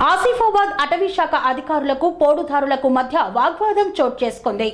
ఆసిఫాబాద్ అటవీ శాఖ అధికారులకు పోడుదారులకు మధ్య వాగ్వాదం చోటు చేసుకుంది.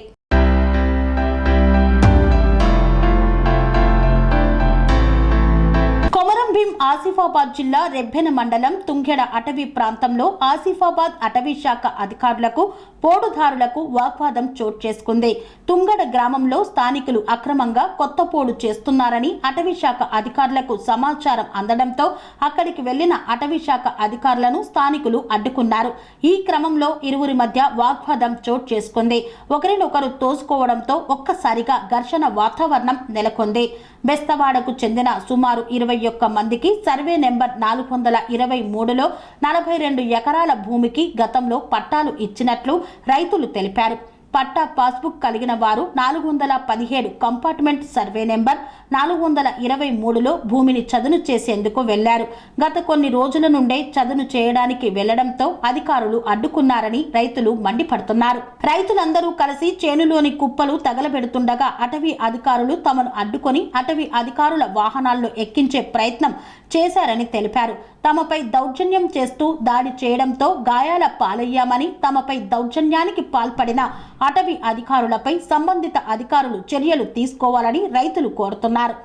ఆసిఫాబాద్ జిల్లా రెబ్బెన మండలం తుంగెడ అటవీ ప్రాంతంలో ఆసిఫాబాద్ అటవీ శాఖ అధికారులకు పోడుదారులకు వాగ్వాదం చోటు చేసుకుంది. తుంగెడ గ్రామంలో స్థానికులు అక్రమంగా కొత్త పోడు చేస్తున్నారని అటవీ శాఖ అధికారులకు సమాచారం అందడంతో అక్కడికి వెళ్లిన అటవీ శాఖ అధికారులను స్థానికులు అడ్డుకున్నారు. ఈ క్రమంలో ఇరువురి మధ్య వాగ్వాదం చోటు చేసుకుంది. ఒకరినొకరు తోసుకోవడంతో ఒక్కసారిగా ఘర్షణ వాతావరణం నెలకొంది. బెస్తవాడకు చెందిన సుమారు 21 మందికి సర్వే నెంబర్ 423లో 42 ఎకరాల భూమికి గతంలో పట్టాలు ఇచ్చినట్లు రైతులు తెలిపారు. పట్టా పాస్బుక్ కలిగిన వారు 417 కంపార్ట్మెంట్ సర్వే నెంబర్ 423లో భూమిని చదును చేసేందుకు వెళ్లారు. గత కొన్ని రోజుల నుండే చదును చేయడానికి వెళ్లడంతో అధికారులు అడ్డుకున్నారని రైతులు మండిపడుతున్నారు. రైతులందరూ కలిసి చేనులోని కుప్పలు తగలబెడుతుండగా అటవీ అధికారులు తమను అడ్డుకొని అటవీ అధికారుల వాహనాల్లో ఎక్కించే ప్రయత్నం చేశారని తెలిపారు. తమపై దౌర్జన్యం చేస్తూ దాడి చేయడంతో గాయాల పాలయ్యామని, తమపై దౌర్జన్యానికి పాల్పడిన అటవీ అధికారులపై సంబంధిత అధికారులు చర్యలు తీసుకోవాలని రైతులు కోరుతున్నారు.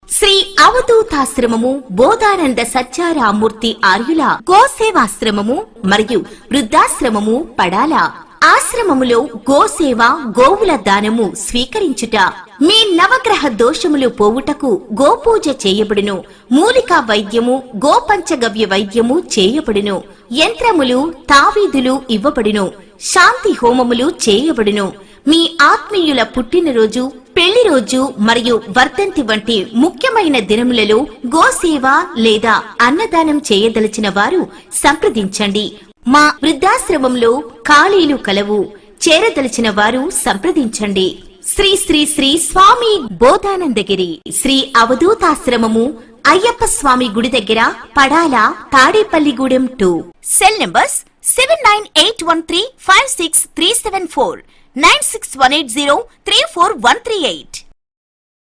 శ్రీ అవధూతాశ్రమము, బోధానంద సత్యారామూర్తి ఆర్యుల గోసేవాశ్రమము మరియు వృద్ధాశ్రమము పడాల. ఆశ్రమములో గోసేవ, గోవుల దానము స్వీకరించుట, మీ నవగ్రహ దోషములు పోవుటకు గోపూజ చేయబడును. మూలికా వైద్యము, గోపంచగవ్య వైద్యము చేయబడును. యంత్రములు, తావీదులు ఇవ్వబడును. శాంతి హోమములు చేయబడును. మీ ఆత్మీయుల పుట్టినరోజు, పెళ్లి రోజు మరియు వర్ధంతి వంటి ముఖ్యమైన దినములలో గోసేవ లేదా అన్నదానం చేయదలిచిన వారు సంప్రదించండి. మా వృద్ధాశ్రమంలో ఖాళీలు కలవు. చేరదలిచిన వారు సంప్రదించండి. శ్రీ శ్రీ శ్రీ స్వామి బోధానందగిరి శ్రీ అవధూతాశ్రమము, అయ్యప్ప స్వామి గుడి దగ్గర, పడాల, తాడేపల్లిగూడెం 2. Cell numbers 7981356374, 96180341138.